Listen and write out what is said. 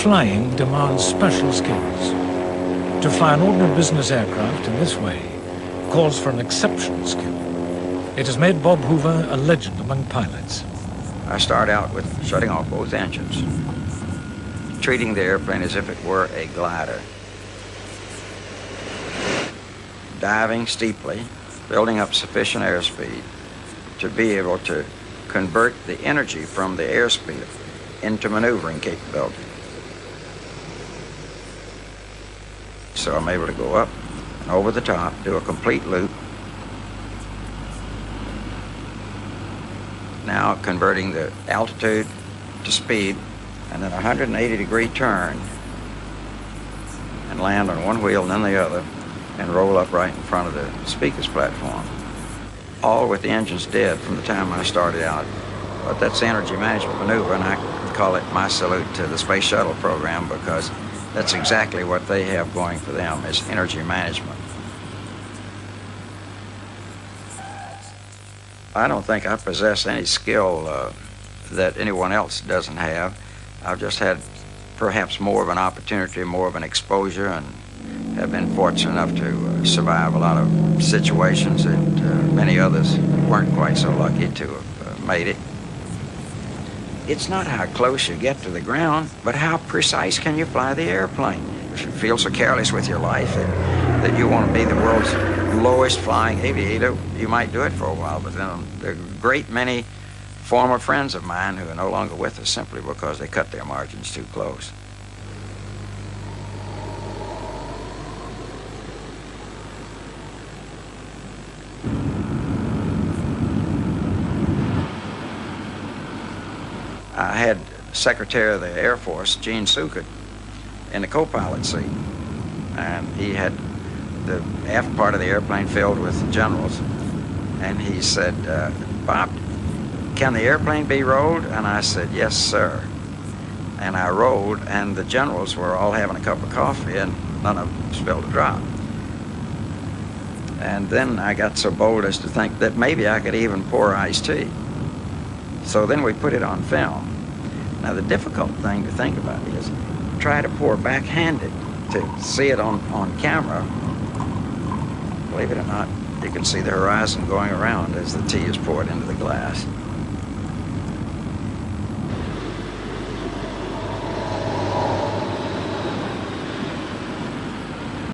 Flying demands special skills. To fly an ordinary business aircraft in this way calls for an exceptional skill. It has made Bob Hoover a legend among pilots. I start out with shutting off both engines, treating the airplane as if it were a glider. Diving steeply, building up sufficient airspeed to be able to convert the energy from the airspeed into maneuvering capability. So I'm able to go up and over the top, do a complete loop. Now converting the altitude to speed, and then a 180-degree turn and land on one wheel and then the other and roll up right in front of the speaker's platform. All with the engines dead from the time I started out. But that's the energy management maneuver, and I call it my salute to the Space Shuttle program, because that's exactly what they have going for them, is energy management. I don't think I possess any skill that anyone else doesn't have. I've just had perhaps more of an opportunity, more of an exposure, and have been fortunate enough to survive a lot of situations that many others weren't quite so lucky to have made it. It's not how close you get to the ground, but how precise can you fly the airplane. If you feel so careless with your life that you want to be the world's lowest flying aviator, you might do it for a while, but then there are a great many former friends of mine who are no longer with us simply because they cut their margins too close. I had Secretary of the Air Force, Gene Sukert, in the co-pilot seat, and he had the aft part of the airplane filled with generals, and he said, "Bob, can the airplane be rolled?" And I said, "Yes, sir." And I rolled, and the generals were all having a cup of coffee, and none of them spilled a drop. And then I got so bold as to think that maybe I could even pour iced tea. So then we put it on film. Now the difficult thing to think about is try to pour backhanded to see it on camera. Believe it or not, you can see the horizon going around as the tea is poured into the glass.